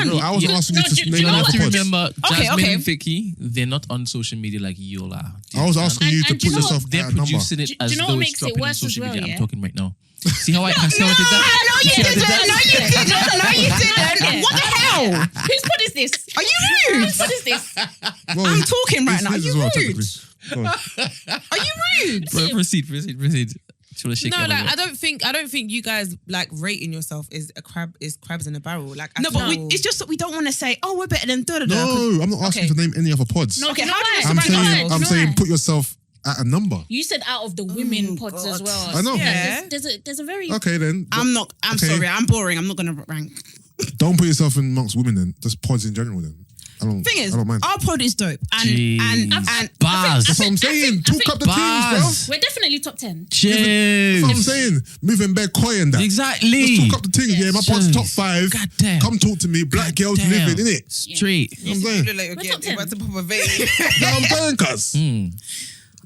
no. I wasn't asking you to do name you know any You what? have other to pods. remember, Okay, Jasmine okay. and Vicky, they're not on social media like you all are. Do you I was understand? asking you to And put you know yourself what? They're at a number. producing it Do as you know though what it's makes it dropping on worse social as well, media. yeah? I'm talking right now. See how I did that? no, you See how I didn't. did that? No, you didn't. No, you didn't. What the hell? Whose pod is this? Are you rude? Whose pod is this? Well, I'm talking right it's now. Are his you as well, rude? technically. Go on. Are you rude? Bro, proceed. Do you want to shake no, your like head? I don't think you guys like rating yourself is crabs in a barrel. Like No, at but all. it's just that we don't want to say, oh, we're better than da da da. No, I'm not asking you to name any other pods. No, Okay, do you know how do why? you Do I'm you know survive why? saying, Do you I'm know saying, why? put yourself at a number. You said out of the women pods as well. I know. Yeah. There's a very Okay, then. I'm Okay. sorry. I'm boring. I'm not going to rank. Don't put yourself in amongst women then. Just pods in general then. I don't mind. our pod is dope. Jeez. And Bars. That's what I'm saying. Talk up the teams, Bars. We're definitely top 10. bro. That's what I'm Jeez. saying. Moving bare coy and that. Exactly. Just talk up the things. Yeah, my pod's Jeez. top 5. God damn. Come talk to me. Black girls Damn. living, innit? Straight. You know what I'm saying? You look like We're you're top getting 10. about to pop a vein. You know what I'm saying, cuz?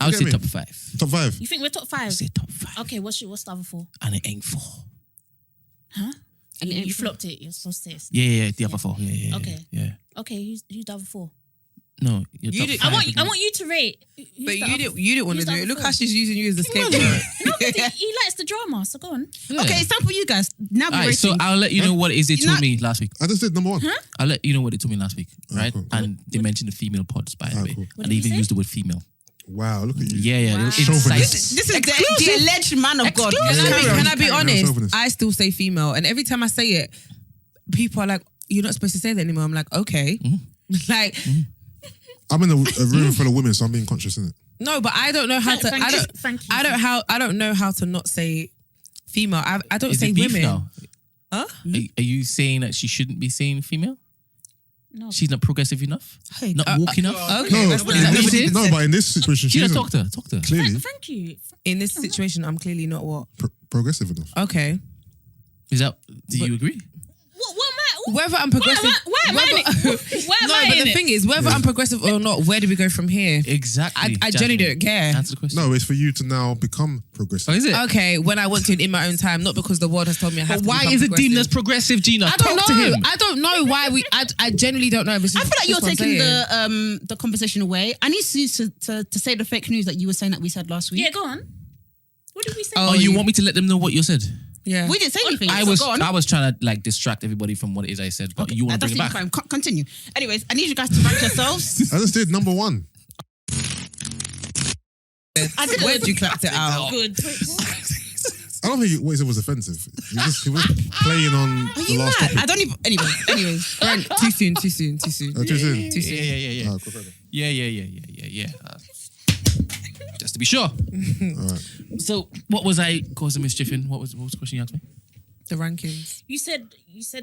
I would Get say me? top 5. Top 5. You think we're top 5? I would say top 5. Okay, what's the other 4? And it ain't 4. Huh? And it ain't You 4. flopped it. You're so serious. Yeah, the other 4. Yeah. Okay. Yeah. Okay, who's the other 4? No, you're You top did- 5. I want you to rate. who's But the you other- didn't want to who's do the it. other Look 4? how she's using you as a scapegoat. No, but he likes the drama, so go on. Yeah. Okay, it's time for you guys. Now we're Alright, rating. so I'll let you know what it is they told me last week. I just did number 1. I'll let you know what they told me last week, right? cool. And they mentioned the female pods, by the way. cool. What And did they you even say? used the word female. Wow, look at you. Yeah. Wow. It's Chauvinist. this is the alleged man of God. Can I be honest? chauvinist. I still say female, and every time I say it, people are like, "You're not supposed to say that anymore." I'm like, "Okay." Like, I'm in a room full of women, so I'm being conscious, innit? no, but I don't know how to. Thank I you. don't. Thank you. I don't know how to not say female. I don't Is say it beef women. now? Huh? Are you saying that she shouldn't be saying female? No. She's not progressive enough? Hey, Not woke enough? Okay, No, that's Is that what it is? no, but in this situation, she Gina, isn't talk to her. clearly Thank you. in this situation, I'm clearly not what. progressive enough. Okay. Is that, do you agree? What am I? Whether I'm progressive, Why am I in it? Why am no, I but in the it? thing is, whether I'm progressive or not, where do we go from here? Exactly. I genuinely don't care. Answer the question. No, it's for you to now become Oh, progressive. is it? Okay, when I want to in my own time, not because the world has told me I have But to. why become is it deemed as progressive. progressive, Gina? I don't Talk to know. him. I don't know why we. I genuinely don't know. I feel like you're taking the conversation away. I need you to say the fake news that you were saying that we said last week. Yeah, go on. What did we say? Oh, you want me to let them know what you said? Yeah. We didn't say anything. I so was go on. trying to like distract everybody from what it is I said, but you want to That's bring it back. fine. Continue. Anyways, I need you guys to rank yourselves. I just did number 1. I did Where'd you clapped it out? Good. I don't think what he said was offensive. He was playing on Are the you last mad? topic. I don't even. Anyways. Brent, too soon. Too soon? Yeah. Ah, go further. Yeah. Just to be sure. All right. So, what was I causing mischief in? What was the question you asked me? The rankings. You said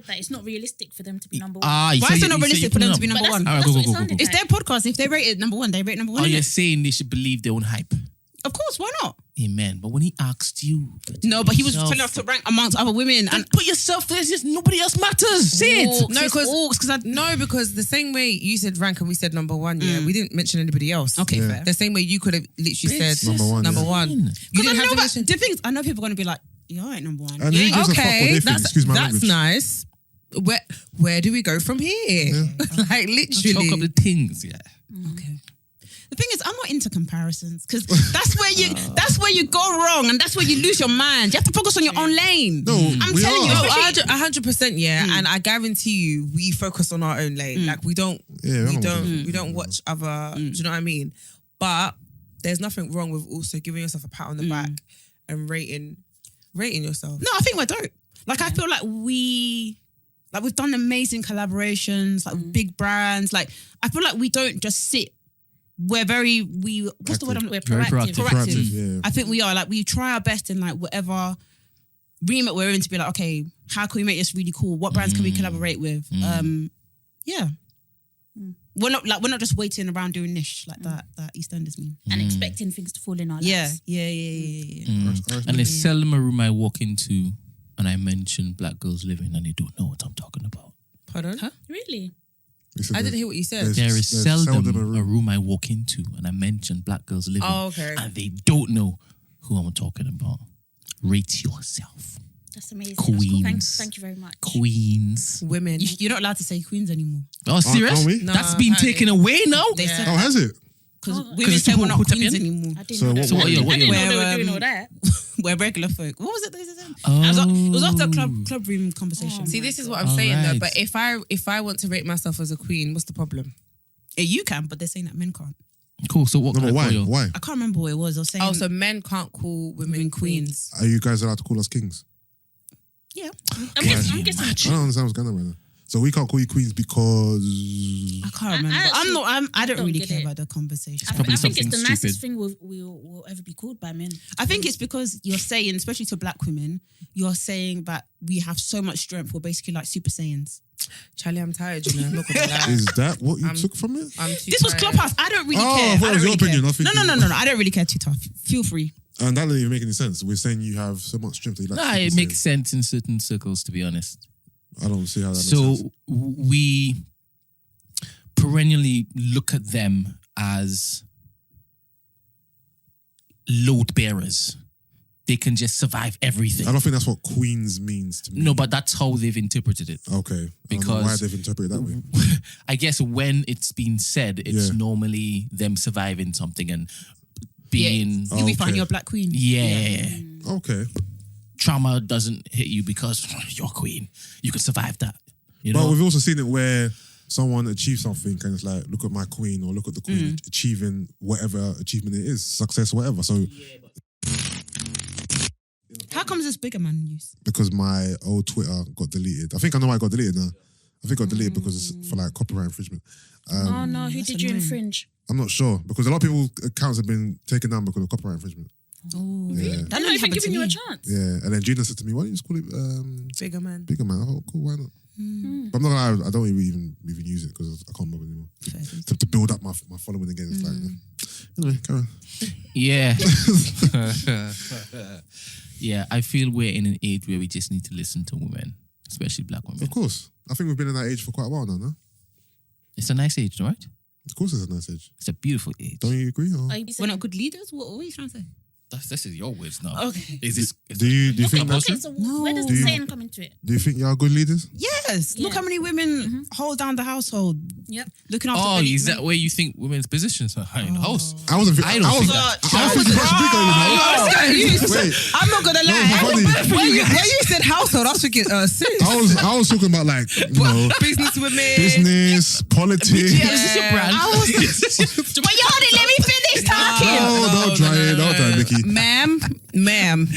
that it's not realistic for them to be number one. Ah, Why is it not realistic for them to be number one? All right, That's go. what it sounded It's like. their podcast. If they rate it number one, they rate number one. Oh, innit? you're saying they should believe their own hype. Of course, why not? Amen. But when he asked you, No, but he was yourself, telling us to rank amongst other women. then And put yourself there. Just nobody else matters. Say it. No, because the same way you said rank and we said number one, we didn't mention anybody else. Okay, Yeah. fair. The same way you could have literally said Number one, Number yeah. one. You Because didn't I have know to that mention. the thing is, I know people are gonna be like, "You ain't number one." And who gives a fuck what they Okay, think? Excuse my that's language. nice. Where do we go from here? Like Choke up literally. the things. Yeah. Okay. The thing is, I'm not into comparisons because that's where you go wrong and that's where you lose your mind. You have to focus on your own lane. No, I'm we telling you, are. especially- 100%, yeah. And I guarantee you, we focus on our own lane. Like we don't, Yeah, we don't watch other. Do you know what I mean? But there's nothing wrong with also giving yourself a pat on the back and rating yourself. No, I think we're dope. Like I feel like we've done amazing collaborations, like with big brands. Like I feel like we don't just sit. We're what's the word? We're Very proactive. Proactive, yeah. I think we are. Like we try our best in like whatever remit we're in to be like, okay, how can we make this really cool? What brands can we collaborate with? Yeah. We're not just waiting around doing niche like that EastEnders mean. And expecting things to fall in our laps. Yeah. And there's seldom a room I walk into and I mention Black Girls Living and they don't know what I'm talking about. Pardon? Huh? Really? He said I didn't there's- hear what you said. there's- There is there's seldom a a room. room I walk into and I mention Black Girls Living Oh, okay. and they don't know who I'm talking about. Rate yourself. That's amazing. Queens. Thank you very much. Queens. Women. You're not allowed to say queens anymore. Oh, serious? aren't we? No, That's been apparently. taken away now? They said Oh, has it? because Oh, women it's say who we're not put them queens in? anymore. I didn't So know what- that. So what are you? I What are didn't you? know they Where, were doing all that. We're regular folk. What was it they said? It was after a club room conversation. See, this is what I'm All saying though. right. But if I want to rate myself as a queen, what's the problem? You can, but they're saying that men can't. Cool. So what No, can but I why? call you? Why? I can't remember what it was. I was saying, Oh, so men can't call women queens. Are you guys allowed to call us kings? yeah, I'm guessing. I don't understand what's going on right now. So we can't call you queens because I can't remember. I don't really get care it. about the conversation. I Probably think it's something the nicest stupid. thing we'll ever be called by men. I think it's because you're saying, especially to black women, you're saying that we have so much strength. We're basically like Super Saiyans. Charlie, I'm tired. You know, I'm not gonna lie. is that what you took from it? I'm too This was tired. Clubhouse. I don't really Oh, care. I thought it I was don't your really opinion. care. I think No. I don't really care too tough. Feel free. And that doesn't even make any sense. We're saying you have so much strength that you like. Nah, to it say. makes sense in certain circles, to be honest. I don't see how that makes sense. So we perennially look at them as load bearers. They can just survive everything. I don't think that's what queens means to me. No, but that's how they've interpreted it. Okay. I don't know Because- why they've interpreted it that way. I guess when it's been said, it's Yeah. normally them surviving something and being You'll be fine. Okay. You're a black queen. yeah. Okay. Trauma doesn't hit you because you're a queen. You can survive that. You But know? we've also seen it where someone achieves something and it's like, look at my queen or look at the queen achieving whatever achievement it is, success, whatever. So How comes this bigger man news? because my old Twitter got deleted. I think I know why it got deleted now. I think it got deleted because it's for like copyright infringement. Oh no, who did you annoying. infringe? I'm not sure because a lot of people's accounts have been taken down because of copyright infringement. Oh, Yeah. that They're never not even happened to giving you a me. chance. Yeah, and then Gina said to me, "Why don't you just call it Bigger man. Bigger Man?" I thought, cool, why not? But I'm not gonna lie, I don't even use it because I can't bother anymore. To build up my following again, it's like anyway, carry on. Yeah. Yeah, I feel we're in an age where we just need to listen to women, especially black women. Of course, I think we've been in that age for quite a while now. No, It's a nice age, right? of course, it's a nice age. It's a beautiful age. Don't you agree? Or? Are you We're saying- not good leaders. What are you trying to say? This is your words now. Okay. Is this? Do you think Okay, so where does Do the you- saying come into it? Do you think you are good leaders? Yes. Look Yeah. how many women hold down the household. Yep. Looking after. Oh, baby is men. that where you think women's positions are in the house? I wasn't. I don't think that. I was Wait, I'm not gonna lie. funny. When you said household, I was thinking, sis. I was talking about like Business women. business, politics. Yeah, this is your brand. But y'all didn't let me finish talking. Don't try it, Vicky. Ma'am.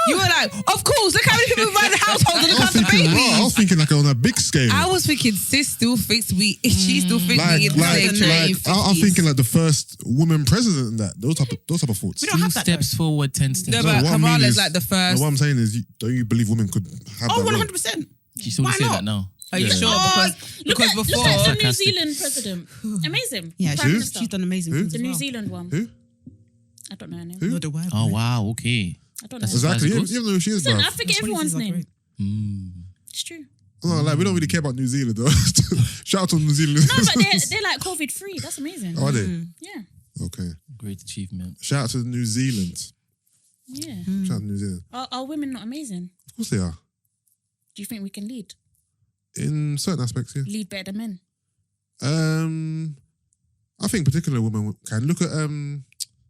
You were like, of course, look how many people run households and look after I was babies. thinking like on a big scale. I was thinking, sis still thinks she still thinks we in the same train. I'm thinking like the first woman president and that. Those type of thoughts. We don't have that. Steps forward, 10 steps. No, back. but what I mean Kamala's is- like the first. What I'm saying is, don't you believe women could have Oh, that role? 100%. She's still Why saying not? that now. Are you Yeah. sure? Look Because at before. the New Sarcastic. Zealand president. Amazing. Yeah, Prime Who? Minister. she's done amazing Who? things The as New well. Zealand one. Who? I don't know her name. Who? Not the word. Oh, wow. Okay. I don't know. That's Her name. Exactly. You Bicycles? don't know who she is, Listen, bro. I forget everyone's name. It's true. No, like we don't really care about New Zealand though. Shout out to New Zealand. No, but they're like COVID free. That's amazing. Oh, are they? Yeah. Okay. Great achievement. Shout out to New Zealand. Yeah. Shout out to New Zealand. Are women not amazing? Of course they are. Do you think we can lead? In certain aspects, yeah. Lead better than men? I think particular women can. Look at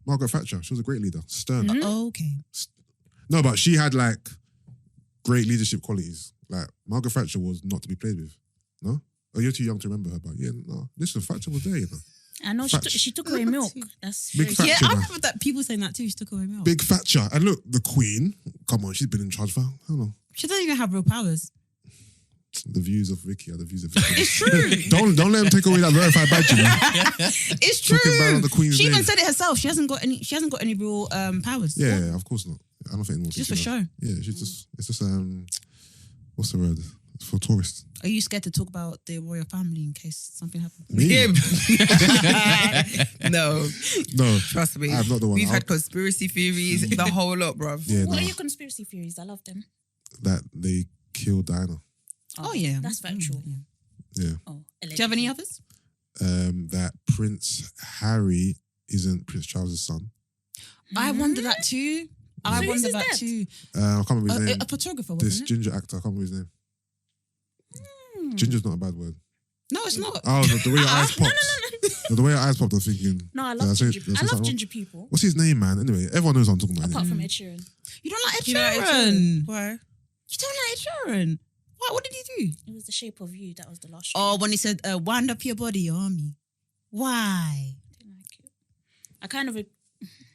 Margaret Thatcher. She was a great leader. Stern. Okay. No, but she had like great leadership qualities. Like Margaret Thatcher was not to be played with. No? Oh, you're too young to remember her, but yeah, no. Listen, Thatcher was there, you know. I know she took away milk. That's Big very fat- Yeah, Thatcher, I man. remember that people saying that too. She took away milk. Big Thatcher. And look, the Queen. Come on, she's been in charge for how long? She doesn't even have real powers. The views of Vicky are the views of Vicky. It's true. don't let them take away that verified badge, you know. It's true. Talking bad on the Queen's She even name. said it herself. She hasn't got any real powers. Yeah, of course not. I don't think anyone's Just for thinking show. that. Yeah, it's just what's the word? It's for tourists. Are you scared to talk about the royal family in case something happens? Me? Him. No, No. trust me. I'm not the one. We've I'll- had conspiracy theories, the whole lot, bruv. Yeah, What no. are your conspiracy theories? I love them. That they killed Diana. Oh yeah, That's factual. Yeah. Yeah. Oh, Do you have any allegedly. others? That Prince Harry isn't Prince Charles's son. I wonder that too. I So who's wonder his that dad? too. I can't remember his name. A photographer, This wasn't it? ginger actor, I can't remember his name. Ginger's not a bad word. No, it's not. Oh, the way your eyes popped. No, the way your eyes popped, I was thinking. No, I Did I love say- ginger. did I say I love something ginger people. What's his name, man? Anyway, everyone knows what I'm talking about. Apart innit? from Ed Sheeran, You don't like Ed Do you know Ed Sheeran. Sheeran? Why? You don't like Ed Sheeran. What did he do? it was The Shape of You. That was the last. Show. Oh, when he said, "Wind up your body on me." Why? I didn't like it. I kind of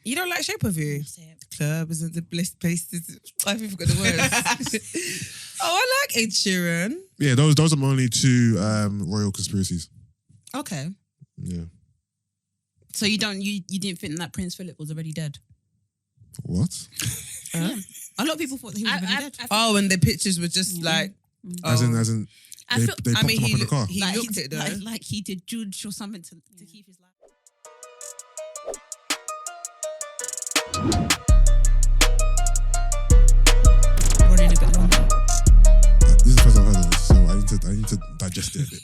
You don't like Shape of You? say it. Club isn't the best place to. I forgot the words. Oh, I like Ed Sheeran. Yeah, those are my only two royal conspiracies. Okay. Yeah. So you didn't think that Prince Philip was already dead? What? A lot of people thought that he was already dead. Oh, and the pictures were just like. As in, I they, feel- they I popped mean, him up in the car. he Like looked it though. like he did Judge or something to keep his life. Running a bit longer. This is the first I've heard of this, so I need to digest it a bit.